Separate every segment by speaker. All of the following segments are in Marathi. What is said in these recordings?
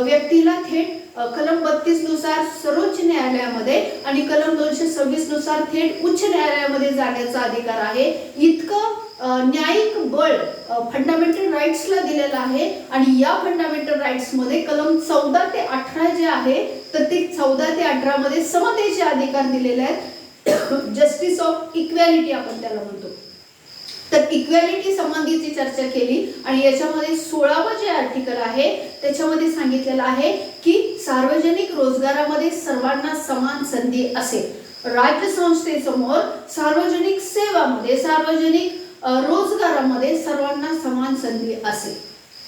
Speaker 1: व्यक्तीला थेट कलम 32 नुसार सर्वोच्च न्यायालयामध्ये आणि कलम 226 नुसार थेट उच्च न्यायालयामध्ये जाण्याचा अधिकार आहे. इतकं न्यायिक बळ फंडामेंटल राईट्सला दिलेलं आहे. आणि या फंडामेंटल राईट्स मध्ये कलम 14 ते 18 जे आहे तर ते 14 ते 18 मध्ये समतेचे अधिकार दिलेले आहेत. जस्टिस ऑफ इक्वॅलिटी आपण त्याला म्हणतो. तर इक्वॅलिटी संबंधीची चर्चा केली आणि याच्यामध्ये 16वं जे आर्टिकल आहे त्याच्यामध्ये सांगितलेलं आहे की सार्वजनिक रोजगारामध्ये सर्वांना समान संधी असेल. राज्य संस्थेसमोर सार्वजनिक सेवामध्ये सार्वजनिक रोजगारामध्ये सर्वांना समान संधी असेल.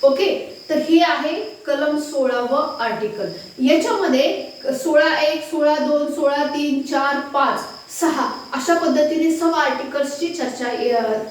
Speaker 1: ओके, तर ही आहे कलम 16वं आर्टिकल. याच्यामध्ये 16(1), 16(2), 16(3), 4, 5, 6 अशा पद्धतीने 6 आर्टिकल्सची चर्चा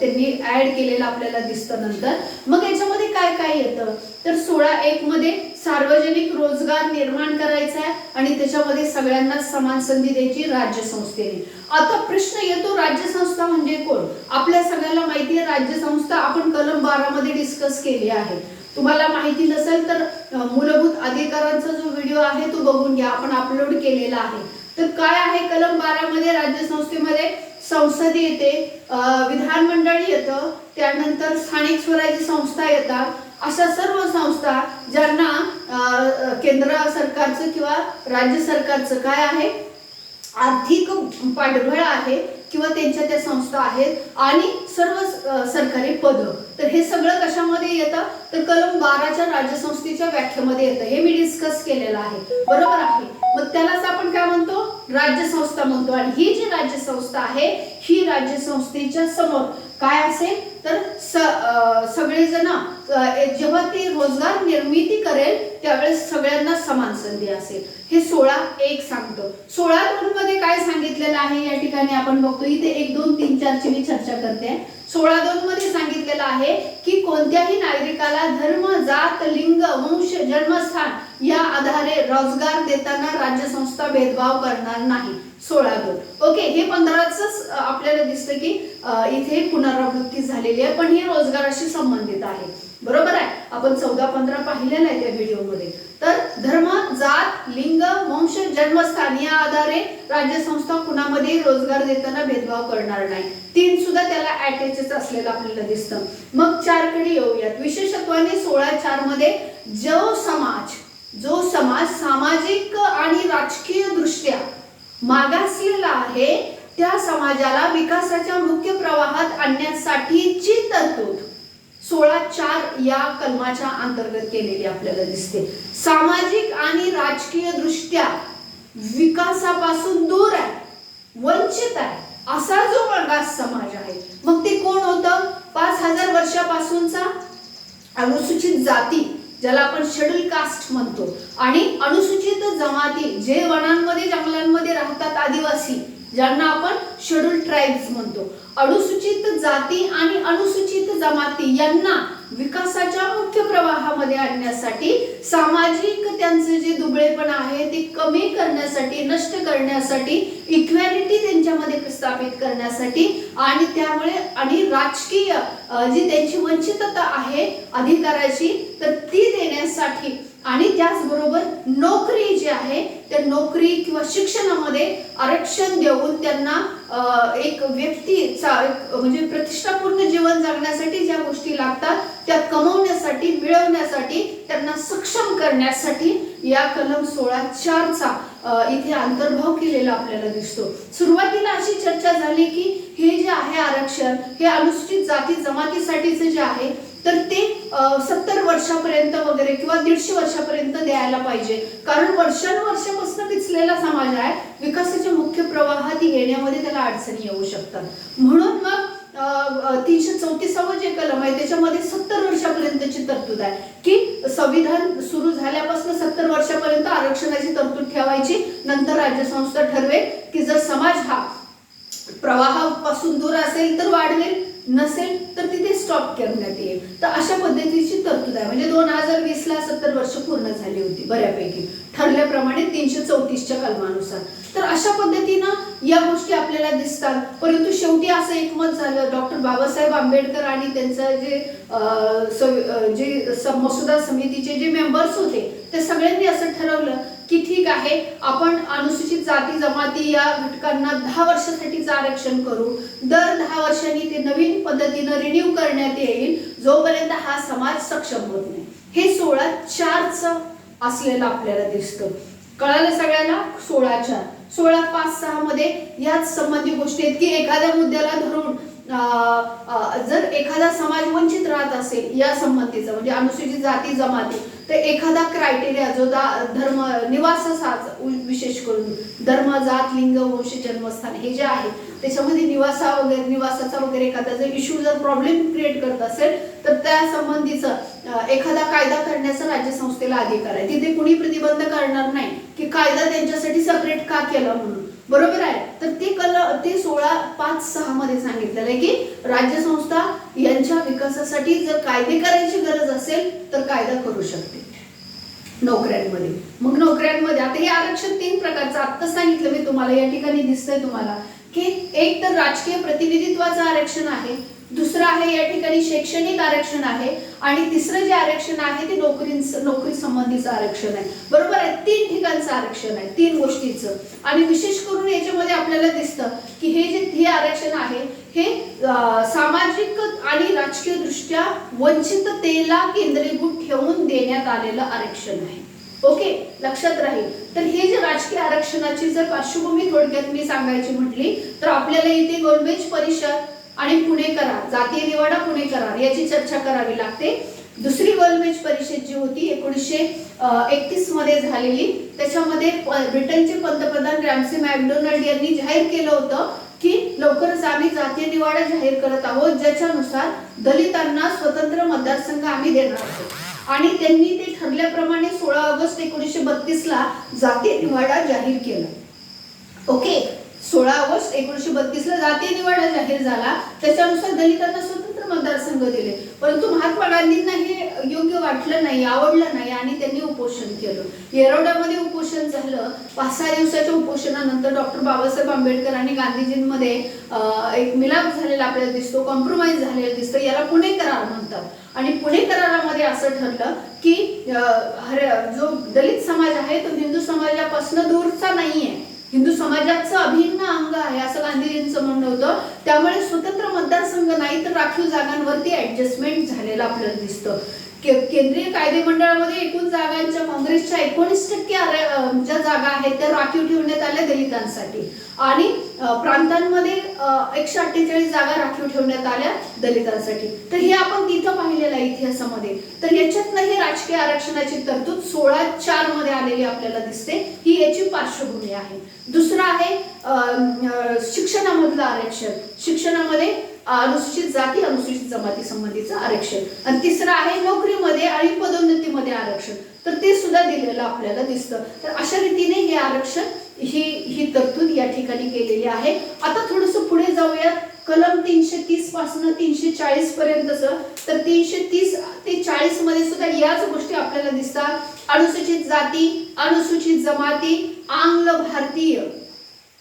Speaker 1: त्यांनी ऍड केलेलं आपल्याला दिसतं. नंतर मग याच्यामध्ये काय काय येतं तर 16(1) मध्ये सार्वजनिक रोजगार निर्माण करायचा आहे आणि त्याच्यामध्ये सगळ्यांना समान संधी द्यायची राज्य संस्थेने. आता प्रश्न येतो राज्य संस्था म्हणजे कोण. आपल्या सगळ्याला माहिती आहे राज्य संस्था आपण कलम 12 मध्ये डिस्कस केली आहे. तुम्हाला माहिती नसेल तर मूलभूत अधिकारांचा जो व्हिडिओ आहे तो बघून घ्या, आपण अपलोड केलेला आहे. तर काय आहे कलम 12 मध्ये राज्य संस्थेमध्ये संसद येते, विधानमंडळ येतं, त्यानंतर स्थानिक स्वराज्य संस्था येतात. अशा सर्व संस्था ज्यांना केंद्र सरकारचं किंवा राज्य सरकारचं काय आहे आर्थिक पाठबळ आहे किंवा त्यांच्या त्या संस्था आहेत आणि सर्व सरकारी पद. तर हे सगळं कशामध्ये येतं तर कलम 12च्या राज्यसंस्थेच्या व्याख्येमध्ये येतं. हे मी डिस्कस केलेलं आहे, बरोबर आहे. मग त्यालाच आपण काय म्हणतो राज्य संस्था म्हणतो. आणि ही जी राज्य संस्था आहे ही राज्य संस्थेच्या समोर काय असेल तर सगळेजण जेव्हा ती रोजगार निर्मिती करेल त्यावेळेस सगळ्यांना समान संधी असेल. हे 16(1) सांगतो. 16(2) मध्ये काय सांगितलेलं आहे या ठिकाणी आपण बघतो. इथे 1, 2, 3, 4 ची मी चर्चा करते. 16(2) मध्ये सांगितलेलं आहे की कोणत्याही नागरिकाला धर्म, जात, लिंग, वंश, जन्मस्थान या आधारे रोजगार देताना राज्य संस्था भेदभाव करणार नाही. 16(2). ओके, हे 15च आपल्याला दिसतं की इथे पुनरावृत्ती झालेली आहे, पण ही रोजगाराशी संबंधित आहे, बरोबर आहे. आपण 14, 15 पाहिलेलं आहे त्या व्हिडिओमध्ये. तर धर्म, जात, लिंग, वंश, जन्मस्थान या आधारे राज्य संस्था कुणामध्ये रोजगार देताना भेदभाव करणार नाही. 3 सुद्धा त्याला अटॅचच असलेलं आपल्याला दिसतं. मग 4 कडे येऊयात. विशेषत्वाने 16(4) मध्ये जो समाज सामाजिक आणि राजकीय दृष्ट्या मागासलेला आहे त्या समाजाला विकासाच्या मुख्य प्रवाहात आणण्यासाठीची तरतूद 16(4) या कलमाच्या अंतर्गत केलेली आपल्याला दिसते. सामाजिक आणि राजकीय दृष्ट्या विकासापासून दूर आहे, वंचित आहे असा जो मागास समाज आहे, मग ते कोण होतं 5000 वर्षापासूनचा अनुसूचित जाती ज्याला आपण शेड्यूल कास्ट म्हणतो आणि अनुसूचित जमाती जे वनांमध्ये जंगलांमध्ये राहतात आदिवासी ज्यांना आपण शेड्यूल ट्राइब्स म्हणतो. अनुसूचित जाती आणि अनुसूचित जमाती यांना विकासाच्या मुख्य प्रवाहामध्ये आणण्यासाठी सामाजिक त्यांचे जे दुबळेपण आहे ते कमी करण्यासाठी, नष्ट करण्यासाठी, इक्वॅलिटी त्यांच्यामध्ये प्रस्थापित करण्यासाठी आणि त्यामुळे आणि राजकीय जी त्यांची वंचितता आहे अधिकाराची तर ती देण्यासाठी आणि त्याचबरोबर नोकरी जी आहे त्या नोकरी किंवा शिक्षणामध्ये आरक्षण देऊन त्यांना एक व्यक्तीचा म्हणजे प्रतिष्ठापूर्ण जीवन जगण्यासाठी ज्या गोष्टी लागतात त्या कमवण्यासाठी, मिळवण्यासाठी, त्यांना सक्षम करण्यासाठी या कलम 16(4) इथे अंतर्भाव केलेला आपल्याला दिसतो. सुरुवातीला अशी चर्चा झाली की हे जे आहे आरक्षण हे अनुसूचित जाती जमातीसाठीचे जे आहे तर ते 70 वर्षापर्यंत वगैरे किंवा 150 वर्षापर्यंत द्यायला पाहिजे, कारण वर्षानुवर्षापासून पिचलेला समाज आहे, विकासाच्या मुख्य प्रवाहात येण्यामध्ये त्याला अडचणी येऊ शकतात. म्हणून मग 334 जे कलम आहे त्याच्यामध्ये 70 वर्षापर्यंतची तरतूद आहे की संविधान सुरू झाल्यापासून 70 वर्षापर्यंत आरक्षणाची तरतूद ठेवायची. नंतर राज्य संस्था ठरवेल की जर समाज हा प्रवाहापासून दूर असेल तर वाढवेल, नसेल तर तिथे स्टॉप करण्यात येईल. तर अशा पद्धतीची तरतूद आहे. म्हणजे 2020 ला 70 वर्ष पूर्ण झाली होती बऱ्यापैकी ठरल्याप्रमाणे 334च्या कलमानुसार. तर अशा पद्धतीनं या गोष्टी आपल्याला दिसतात. परंतु शेवटी असं एकमत झालं डॉक्टर बाबासाहेब आंबेडकर आणि त्यांचं जे मसुदा समितीचे जे मेंबर्स होते त्या सगळ्यांनी असं ठरवलं की ठीक आहे, आपण अनुसूचित जाती जमाती या घटकांना 10 वर्षासाठीचं आरक्षण करू. दर 10 वर्षांनी ते नवीन पद्धतीनं रिन्यू करण्यात येईल, जोपर्यंत हा समाज सक्षम होत नाही. हे 16/4चं असलेलं आपल्याला दिसतं. कळालं सगळ्यांना? 16/4. 16/5/6 मध्ये याच संबंधी गोष्टी आहेत की एखाद्या मुद्द्याला धरून जर एखादा समाज वंचित राहत असेल या संबंधीचा, म्हणजे अनुसूचित जाती जमाती, तर एखादा क्रायटेरिया जो धर्म निवासाचा, विशेष करून धर्म, जात, लिंग, वंश, जन्मस्थान हे जे आहे त्याच्यामध्ये निवासाचा वगैरे एखादा जर इश्यू, जर प्रॉब्लेम क्रिएट करत असेल तर त्या संबंधीचं एखादा कायदा करण्याचा राज्य संस्थेला अधिकार आहे. तिथे कुणी प्रतिबंध करणार नाही की कायदा त्यांच्यासाठी सेपरेट का केला म्हणून. बरोबर आहे? तर ते 16/5/6 मध्ये सांगितलेलं आहे की राज्य संस्था यांच्या विकासासाठी जर कायदे करायची गरज असेल तर कायदा करू शकते नोकऱ्यांमध्ये. मग नोकऱ्यांमध्ये आता हे आरक्षण 3 प्रकारचं आता सांगितलं मी तुम्हाला. या ठिकाणी दिसतंय तुम्हाला की एक तर राजकीय प्रतिनिधित्वाचं आरक्षण आहे, दुसरं आहे या ठिकाणी शैक्षणिक आरक्षण आहे, आणि तिसरं जे आरक्षण आहे ते नोकरी संबंधीचं आरक्षण आहे. बरोबर आहे? 3 ठिकाणचं आरक्षण आहे, 3 गोष्टीचं. आणि विशेष करून याच्यामध्ये आपल्याला दिसतं की हे आरक्षण आहे हे सामाजिक आणि राजकीय दृष्ट्या वंचिततेला केंद्रीभूत ठेवून देण्यात आलेलं आरक्षण आहे. ओके, लक्षात राहील. तर हे जे राजकीय आरक्षणाची जर पार्श्वभूमी थोडक्यात मी सांगायची म्हटली तर आपल्याला इथे गोलमेज परिषद आणि पुणे करार, जातीय निवाडा पुणे करार याची चर्चा करावी लागते. दुसरी गोलमेज परिषद जी होती 1931 मध्ये झालेली, त्याच्यामध्ये ब्रिटनचे पंतप्रधान रॅमसे मॅकडोनाल्ड यांनी जाहीर केलं होतं की लवकरच आम्ही जातीय निवाडा जाहीर करत आहोत, ज्याच्यानुसार दलितांना स्वतंत्र मतदारसंघ आम्ही देणार आहोत. आणि त्यांनी ते ठरल्याप्रमाणे 16 ऑगस्ट 1932 ला जातीय निवाडा जाहीर केला. ओके, 16 ऑगस्ट 1932 ला जातीय निवाडा जाहीर झाला. त्याच्यानुसार दलितांना स्वतंत्र मतदारसंघ दिले. परंतु महात्मा गांधींना हे योग्य वाटलं नाही, आवडलं नाही आणि त्यांनी उपोषण केलं. येरवड्यामध्ये उपोषण झालं. 5-6 दिवसाच्या उपोषणानंतर डॉक्टर बाबासाहेब आंबेडकर आणि गांधीजींमध्ये एक मिलाप झालेला आपल्याला दिसतो, कॉम्प्रोमाइज झालेला दिसतो. याला पुणे करार म्हणतात. आणि पुणे करारामध्ये असं ठरलं की जो दलित समाज आहे तो हिंदू समाजापासून दूरचा नाहीये, हिंदू समाजाचं अभिन्न अंग आहे असं गांधीजींचं म्हणणं होतं. त्यामुळे स्वतंत्र मतदारसंघ नाही तर राखीव जागांवरती ऍडजस्टमेंट झालेलं आपल्याला दिसतं. केंद्रीय कायदे मंडळामध्ये एकूण जागांच्या काँग्रेसच्या 19% ज्या जागा आहेत त्या राखीव ठेवण्यात आल्या दलितांसाठी, आणि प्रांतांमध्ये 148 जागा राखीव ठेवण्यात आल्या दलितांसाठी. तर हे आपण तिथं पाहिलेलं आहे इतिहासामध्ये. तर याच्यातनं हे राजकीय आरक्षणाची तरतूद 16/4 मध्ये आलेली आपल्याला दिसते. ही याची पार्श्वभूमी आहे. दुसरं आहे शिक्षणामधलं आरक्षण. शिक्षणामध्ये अनुसूचित जाती अनुसूचित जमाती संबंधीचं आरक्षण. आणि तिसरं आहे नोकरीमध्ये आणि पदोन्नतीमध्ये आरक्षण. तर ते सुद्धा दिलेलं आपल्याला दिसतं. तर अशा रीतीने हे आरक्षण ही तरतूद या ठिकाणी केलेली आहे. आता थोडंसं पुढे जाऊयात. कलम 330 पासून 340 पर्यंतचं. तर 330 ते 40 मध्ये सुद्धा याच गोष्टी आपल्याला दिसतात. अनुसूचित जाती, अनुसूचित जमाती, आंग्ल भारतीय,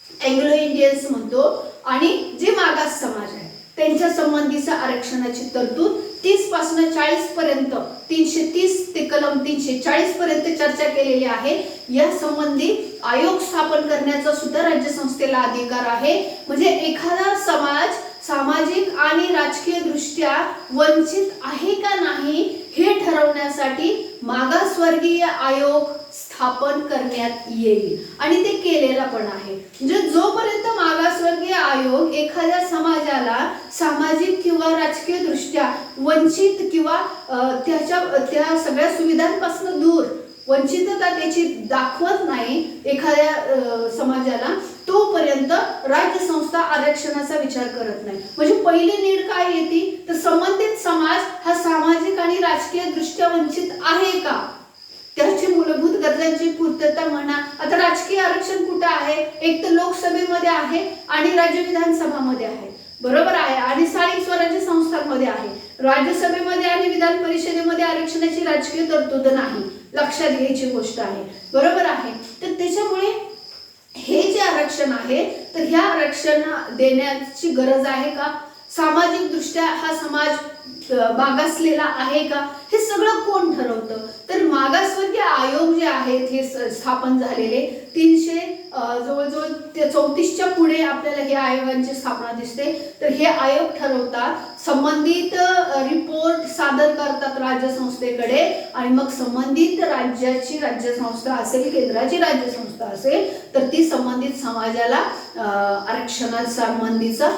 Speaker 1: अँग्लो इंडियन्स म्हणतो, आणि जे मागास समाज आहे त्यांच्या संबंधीचा आरक्षणाची तरतूद 30 पासून 40 पर्यंत, 330 ते कलम 340 पर्यंत चर्चा केलेली आहे. या संबंधी आयोग स्थापन करण्याचा सुद्धा राज्य संस्थेला अधिकार आहे. म्हणजे एखादा समाज सामाजिक आणि राजकीय दृष्ट्या वंचित आहे का नाही हे ठरवण्यासाठी मागासवर्गीय आयोग स्थापन करण्यात येईल, आणि ते केलेला पण आहे. म्हणजे जोपर्यंत मागासवर्गीय आयोग एखाद्या समाजाला सामाजिक किंवा राजकीय दृष्ट्या वंचित किंवा त्या सगळ्या सुविधांपासून दूर, वंचितता त्याची दाखवत नाही एखाद्या समाजाला, तोपर्यंत राज्य संस्था आरक्षणाचा विचार करत नाही. म्हणजे पहिली नीड काय येते तर संबंधित समाज हा सामाजिक आणि राजकीय दृष्ट्या वंचित आहे का, त्याची मूलभूत गरजांची पूर्तता म्हणा. आता राजकीय आरक्षण कुठे आहे? एक तर लोकसभेमध्ये आहे आणि राज्य विधानसभामध्ये आहे. बरोबर आहे. आणि स्थानिक स्वराज्य संस्थांमध्ये आहे. राज्यसभेमध्ये आणि विधान परिषदेमध्ये आरक्षणाची राजकीय तरतूद नाही. लक्षात घ्यायची गोष्ट आहे. बरोबर आहे. तर त्याच्यामुळे हे जे आरक्षण आहे तर ह्या आरक्षण देण्याची गरज आहे का? सामाजिक दृष्ट्या हा समाज मागासलेला आहे का? हे सगळं कोण ठरवतं? तर मागासवर्गीय आयोग जे आहेत हे स्थापन झालेले 300 जवळजवळ 34च्या पुढे आपल्याला हे आयोगांची स्थापना दिसते. तर हे आयोग ठरवतात, संबंधित रिपोर्ट सादर करतात राज्यसंस्थेकडे आणि मग संबंधित राज्याची राज्यसंस्था असेल, केंद्राची राज्यसंस्था असेल तर ती संबंधित समाजाला आरक्षणासंबंधीचा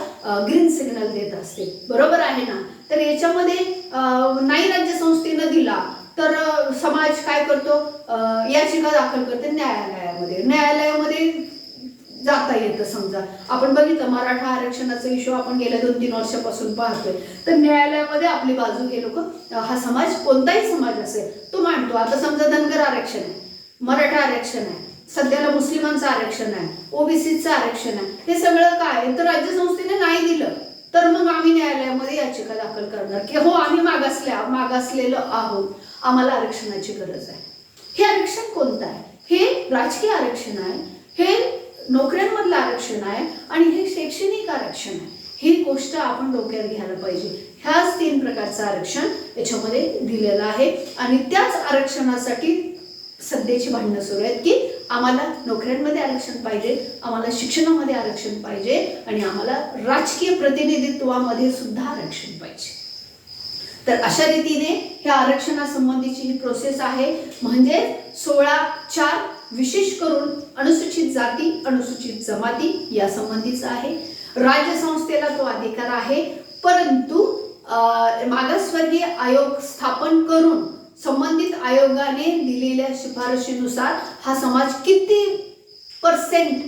Speaker 1: ग्रीन सिग्नल देत असते. बरोबर आहे ना. तर याच्यामध्ये नाही राज्यसंस्थेनं दिला तर समाज काय करतो, याचिका दाखल करते न्यायालयामध्ये जाता येतं. समजा आपण बघितलं मराठा आरक्षणाचा इश्यू आपण गेल्या 2-3 वर्षापासून पाहतोय, तर न्यायालयामध्ये आपली बाजू हे लोक, हा समाज कोणताही समाज असेल तो मांडतो. आता समजा धनगर आरक्षण आहे, मराठा आरक्षण आहे, सध्याला मुस्लिमांचं आरक्षण आहे, ओबीसीचं आरक्षण आहे, हे सगळं काय तर राज्यसंस्थेने नाही दिलं तर मग आम्ही न्यायालयामध्ये याचिका दाखल करणार की हो आम्ही मागासलेलो आहोत, आम्हाला आरक्षणाची गरज आहे. हे आरक्षण कोणतं आहे? हे राजकीय आरक्षण आहे, हे नोकऱ्यांमधलं आरक्षण आहे आणि हे शैक्षणिक आरक्षण आहे. ही गोष्ट आपण डोक्यात घ्यायला पाहिजे. ह्याच 3 प्रकारचं आरक्षण याच्यामध्ये दिलेलं आहे आणि त्याच आरक्षणासाठी सध्याची भांडणं सुरू आहेत की आम्हाला नोकऱ्यांमध्ये आरक्षण पाहिजे, आम्हाला शिक्षणामध्ये आरक्षण पाहिजे आणि आम्हाला राजकीय प्रतिनिधित्वामध्ये सुद्धा आरक्षण पाहिजे. तर अशा रीतीने ह्या आरक्षणासंबंधीची ही प्रोसेस आहे. म्हणजे 16(4) विशेष करून अनुसूचित जाती, अनुसूचित जमाती या संबंधीचा आहे. राज्यसंस्थेला तो अधिकार आहे, परंतु मागासवर्गीय आयोग स्थापन करून संबंधित आयोगाने दिलेल्या शिफारशीनुसार हा समाज किती %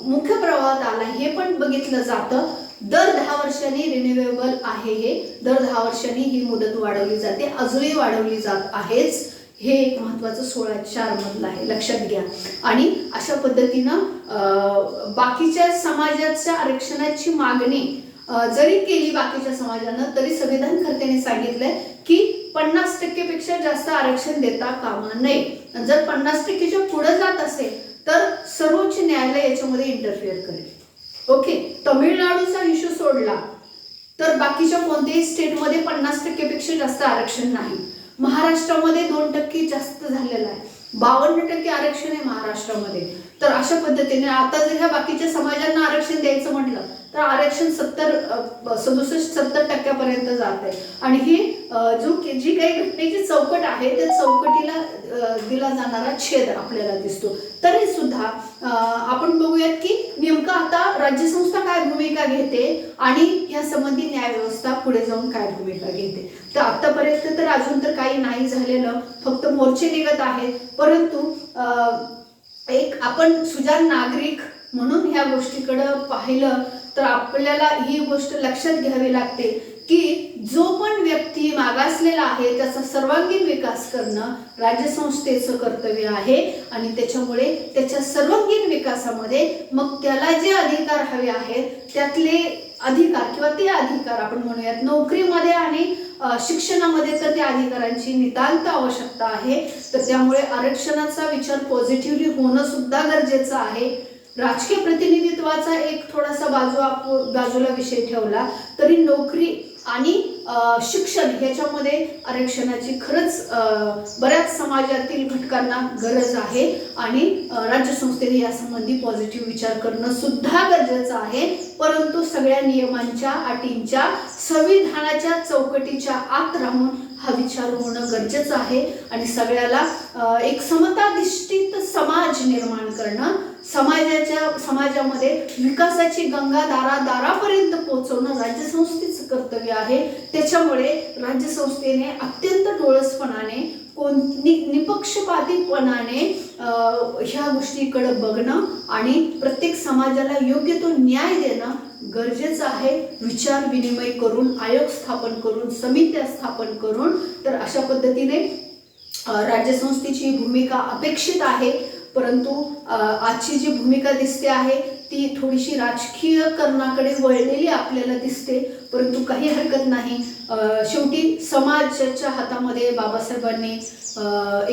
Speaker 1: मुख्य प्रवाहात आला हे पण बघितलं जातं. दर 10 वर्षांनी रिन्युएबल आहे, हे दर 10 वर्षांनी ही मुदत वाढवली जाते, अजूनही वाढवली जात आहेच. हे एक महत्त्वाचं 16(4) मधलं आहे, लक्षात घ्या. आणि अशा पद्धतीनं बाकीच्या समाजाच्या आरक्षणाची मागणी जरी केली बाकीच्या समाजानं तरी संविधानकर्त्यांनी सांगितलंय की 50% पेक्षा जास्त आरक्षण देता कामा नये. जर 50%च्या पुढे जात असेल तर सर्वोच्च न्यायालय याच्यामध्ये इंटरफिअर करेल. ओके, तमिळनाडूचा इश्यू सोडला तर बाकीच्या कोणत्याही स्टेटमध्ये 50% पेक्षा जास्त आरक्षण नाही. महाराष्ट्रामध्ये 2% जास्त झालेलं आहे, 52% आरक्षण आहे महाराष्ट्रामध्ये. तर अशा पद्धतीने आता जर ह्या बाकीच्या समाजांना आरक्षण द्यायचं म्हटलं तर आरक्षण 67-70% जात आहे. आणि ही जी काही घटनेची चौकट आहे त्या चौकटीला दिला जाणारा छेद आपल्याला दिसतो. तरी सुद्धा आपण बघूयात की नेमकं आता राज्यसंस्था काय भूमिका घेते आणि ह्या संबंधी न्यायव्यवस्था पुढे जाऊन काय भूमिका घेते. तर आतापर्यंत तर अजून तर काही नाही झालेलं, फक्त मोर्चे निघत आहेत. परंतु एक आपण सुजाण नागरिक म्हणून ह्या गोष्टीकडे पाहिलं तर आपल्याला ही गोष्ट लक्षात घ्यावी लागते की जो पण व्यक्ती मागासलेला आहे त्याचा सर्वांगीण विकास करणं राज्यसंस्थेचं कर्तव्य आहे. आणि त्याच्यामुळे त्याच्या सर्वांगीण विकासामध्ये मग त्याला जे अधिकार हवे आहेत त्यातले अधिकार किंवा ते अधिकार आपण म्हणूयात नोकरीमध्ये आणि शिक्षणामध्ये तर त्या अधिकारांची नितांत आवश्यकता आहे. तर त्यामुळे आरक्षणाचा विचार पॉझिटिव्हली होणं सुद्धा गरजेचं आहे. राजकीय प्रतिनिधित्वाचा एक थोडासा बाजूला विषय ठेवला तरी नोकरी आणि शिक्षण ह्याच्यामध्ये आरक्षणाची खरंच बऱ्याच समाजातील घटकांना गरज आहे आणि राज्यसंस्थेने यासंबंधी पॉझिटिव्ह विचार करणं सुद्धा गरजेचं आहे. परंतु सगळ्या नियमांच्या, अटींच्या, संविधानाच्या चौकटीच्या आत राहून हा विचार होणं गरजेचं आहे आणि सगळ्याला एक समताधिष्ठित समाज निर्माण करणं, समाजामध्ये विकासाची गंगा दारापर्यंत पोहोचवणं राज्यसंस्थेचं कर्तव्य आहे. त्याच्यामुळे राज्यसंस्थेने अत्यंत डोळसपणाने निपक्षपातीपणाने ह्या गोष्टीकडे बघणं आणि प्रत्येक समाजाला योग्य तो न्याय देणं गरजेचं आहे. विचार विनिमय करून, आयोग स्थापन करून, समित्या स्थापन करून, तर अशा पद्धतीने राज्यसंस्थेची भूमिका अपेक्षित आहे. परंतु आजची जी भूमिका दिसते आहे ती थोडीशी राजकीयकरणाकडे वळलेली आपल्याला दिसते. परंतु काही हरकत नाही, शेवटी समाजाच्या हातामध्ये बाबासाहेबांनी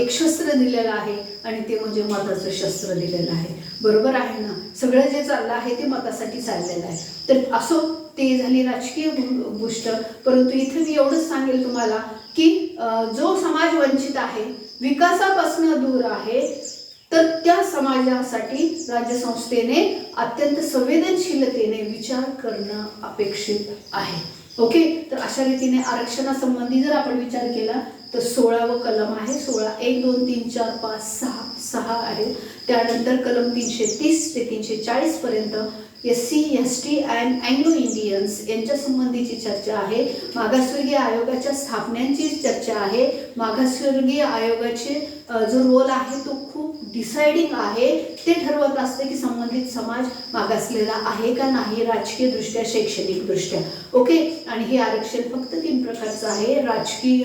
Speaker 1: एक शस्त्र दिलेलं आहे आणि ते म्हणजे मताचं शस्त्र दिलेलं आहे. बरोबर आहे ना. सगळं जे चाललं आहे ते मतासाठी चाललेलं आहे. तर असो, ते झाली राजकीय गोष्ट. परंतु इथे मी एवढंच सांगेल तुम्हाला की जो समाज वंचित आहे विकासापासून दूर आहे, तर त्या समाजासाठी राज्यसंस्थेने अत्यंत संवेदनशीलतेने विचार करणं अपेक्षित आहे. ओके, तर अशा रीतीने आरक्षणासंबंधी जर आपण विचार केला तर 16व कलम आहे. 16 1 2 3 4 5 6 आहे. त्यानंतर कलम 330 ते 340 पर्यंत SC ST and Anglo Indians यांच्या संबंधीची चर्चा आहे. मागासवर्गीय आयोगाच्या स्थापनेची चर्चा आहे. मागासवर्गीय आयोगाचे जो रोल आहे तो खूप डिसाइडिंग आहे. ते ठरवत असते की संबंधित समाज मागासलेला आहे का नाही, राजकीय दृष्ट्या, शैक्षणिक दृष्ट्या. ओके, आणि हे आरक्षण फक्त 3 प्रकारचं आहे, राजकीय,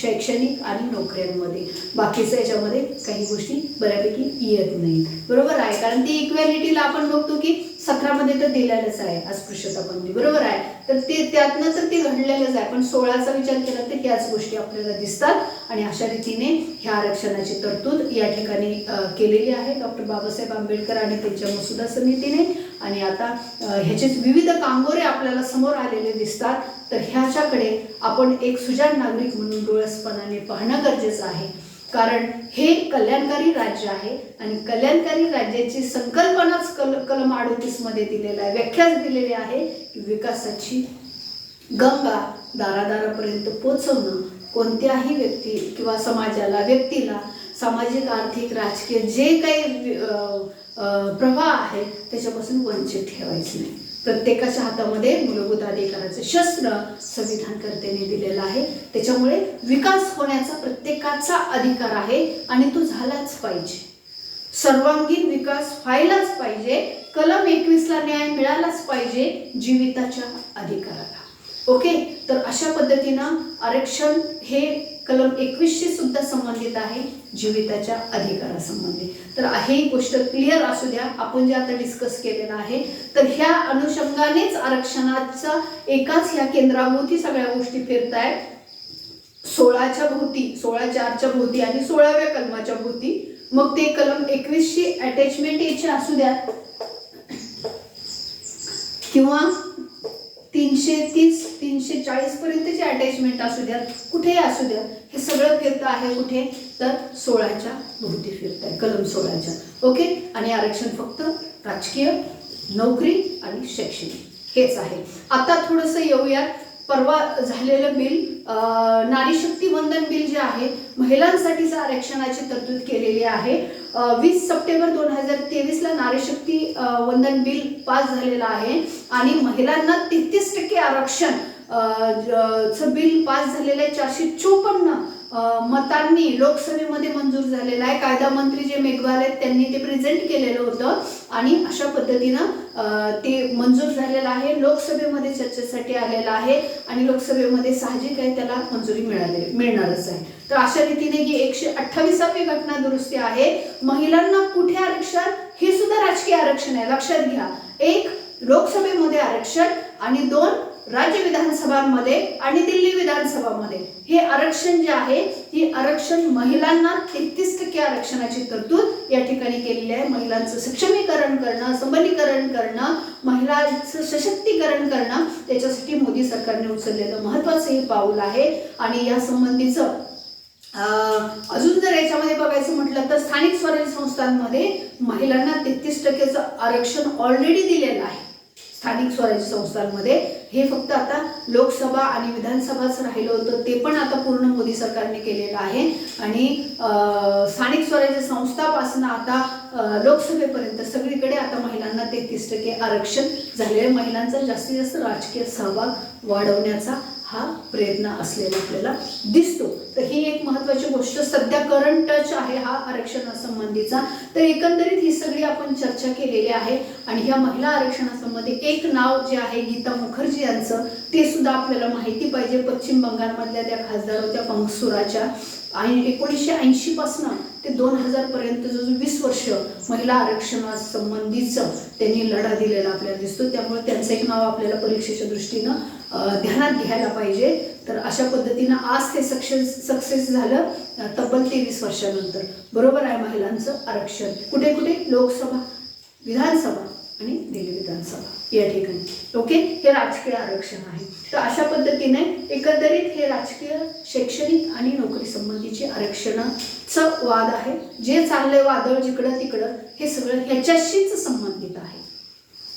Speaker 1: शैक्षणिक आणि नोकऱ्यांमध्ये. बाकीचं याच्यामध्ये काही गोष्टी बऱ्यापैकी येत नाहीत. बरोबर आहे, कारण ती इक्वॅलिटीला आपण बघतो की 17 मध्ये तर दिलेलंच आहे अस्पृश्यता बंदी. बरोबर आहे, तर ते त्यातनं तर ते घडलेलंच आहे. पण 16चा विचार केला तर ह्याच गोष्टी आपल्याला दिसतात. आणि अशा रीतीने ह्या आरक्षणाची तरतूद या ठिकाणी केलेली आहे डॉक्टर बाबासाहेब आंबेडकर आणि त्यांच्या मसुदा समितीने. आणि आता ह्याचेच विविध कांगोरे आपल्याला समोर आलेले दिसतात. तर ह्याच्याकडे आपण एक सुजाण नागरिक म्हणून डोळसपणाने पाहणं गरजेचं आहे. कारण हे कल्याणकारी राज्य आहे आणि कल्याणकारी राज्याची संकल्पनाच कलम 38 मध्ये दिलेला आहे, व्याख्याच दिलेली आहे की विकासाची गंगा दारादारापर्यंत पोहोचवणं कोणत्याही व्यक्ती किंवा समाजाला, व्यक्तीला सामाजिक, आर्थिक, राजकीय जे काही प्रवाह आहे त्याच्यापासून वंचित ठेवायचं नाही. प्रत्येकाच्या हातामध्ये मूलभूत अधिकाराचं शस्त्र संविधानकर्त्याने दिलेलं आहे. त्याच्यामुळे विकास होण्याचा प्रत्येकाचा अधिकार आहे आणि तो झालाच पाहिजे. सर्वांगीण विकास व्हायलाच पाहिजे. कलम 21ला न्याय मिळालाच पाहिजे जीविताच्या अधिकाराला. ओके, तर अशा पद्धतीनं आरक्षण हे कलम 21शी सुद्धा संबंधित आहे, जीविताच्या अधिकारासंबंधी. तर ही गोष्ट क्लिअर असू द्या. आपण जे आता डिस्कस केलेलं आहे तर ह्या अनुषंगानेच आरक्षणाचा एकाच ह्या केंद्राभोवती सगळ्या गोष्टी फिरतायत. 16च्या भोवती, 16(4)च्या भोवती आणि 16व्या कलमाच्या भोवती. मग ते कलम 21शी अटॅचमेंट याची असू द्या किंवा 330 340 पर्यंतचे अटॅचमेंट असू द्या, कुठेही असू द्या, हे सगळं फिरतं आहे कुठे, तर 16च्या भोवती फिरत आहे, कलम 16च्या. ओके, आणि आरक्षण फक्त राजकीय, नोकरी आणि शैक्षणिक हेच आहे. आता थोडंसं येऊया परवा झालेलं बिल, नारी शक्ती वंदन बिल जे आहे, महिलांसाठीच आरक्षणाची तरतूद केलेली आहे. 20 सप्टेंबर 2023ला नारी शक्ती वंदन बिल पास झालेलं आहे आणि महिलांना 33% आरक्षण बिल पास झालेलं आहे. 454 मतांनी लोकसभेमध्ये मंजूर झालेला आहे. कायदा मंत्री जे मेघवाल आहेत त्यांनी ते प्रेझेंट केलेलं होतं आणि अशा पद्धतीनं ते मंजूर झालेलं आहे. लोकसभेमध्ये चर्चेसाठी आलेलं आहे आणि लोकसभेमध्ये साहजिक आहे त्याला मंजुरी मिळणारच आहे. तर अशा रीतीने ही 128वी घटना दुरुस्ती आहे. महिलांना कुठे आरक्षण, हे सुद्धा राजकीय आरक्षण आहे, लक्षात घ्या. 1 लोकसभेमध्ये आरक्षण आणि 2 राज्य विधानसभांमध्ये आणि दिल्ली विधानसभामध्ये हे आरक्षण जे आहे, ही आरक्षण महिलांना 33% आरक्षणाची तरतूद या ठिकाणी केलेली आहे. महिलांचं सक्षमीकरण करणं, सबलीकरण करणं, महिलांचं सशक्तीकरण करणं, त्याच्यासाठी मोदी सरकारने उचललेलं महत्त्वाचं हे पाऊल आहे. आणि या संबंधीचं अजून जर याच्यामध्ये बघायचं म्हटलं तर स्थानिक स्वराज्य संस्थांमध्ये महिलांना 33%चं आरक्षण ऑलरेडी दिलेलं आहे. स्थानिक स्वराज्य संस्थांमध्ये हे फक्त आता लोकसभा आणि विधानसभाच राहिलं होतं, ते पण आता पूर्ण मोदी सरकारने केलेलं आहे. आणि स्थानिक स्वराज्य संस्थापासून आता लोकसभेपर्यंत सगळीकडे आता महिलांना 33% आरक्षण झालेलं. महिलांचा जास्तीत जास्त राजकीय सहभाग वाढवण्याचा हा प्रयत्न असलेला आपल्याला दिसतो. तर ही एक महत्त्वाची गोष्ट सध्या करंट टच आहे हा आरक्षणासंबंधीचा. तर एकंदरीत ही सगळी आपण चर्चा केलेली आहे. आणि ह्या महिला आरक्षणासंबंधी एक नाव जे आहे गीता मुखर्जी यांचं, ते सुद्धा आपल्याला माहिती पाहिजे. पश्चिम बंगालमधल्या त्या खासदार होत्या काँग्रेसच्या. आणि 1980 पासून ते 2000 पर्यंत जो 20 वर्ष महिला आरक्षणासंबंधीचं त्यांनी लढा दिलेला आपल्याला दिसतो. त्यामुळे त्यांचं एक नाव आपल्याला परीक्षेच्या दृष्टीनं ध्यानात घ्यायला पाहिजे. तर अशा पद्धतीनं आज ते सक्सेस झालं तब्बल 23 वर्षानंतर. बरोबर आहे, महिलांचं आरक्षण कुठे कुठे, लोकसभा, विधानसभा आणि दिल्ली विधानसभा या ठिकाणी. ओके, हे राजकीय आरक्षण आहे. तर अशा पद्धतीने एकंदरीत हे राजकीय, शैक्षणिक आणि नोकरी संबंधीचे आरक्षणाचं वाद आहे. जे चाललंय वादळ जिकडं तिकडं, हे सगळं ह्याच्याशीच संबंधित आहे.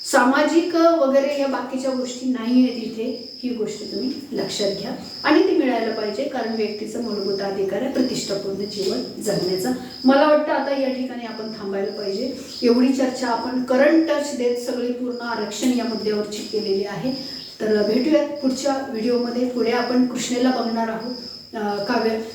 Speaker 1: सामाजिक वगैरे या बाकीच्या गोष्टी नाही आहेत इथे. ही गोष्ट तुम्ही लक्षात घ्या आणि ती मिळायला पाहिजे, कारण व्यक्तीचा मूलभूत अधिकार आहे प्रतिष्ठापूर्ण जीवन जगण्याचा. मला वाटतं आता या ठिकाणी आपण थांबायला पाहिजे. एवढी चर्चा आपण करंट टच देत सगळी पूर्ण आरक्षण या मुद्द्यावरची केलेली आहे. तर भेटूयात पुढच्या व्हिडिओमध्ये. पुढे आपण कृष्णेला बघणार आहोत. काव्य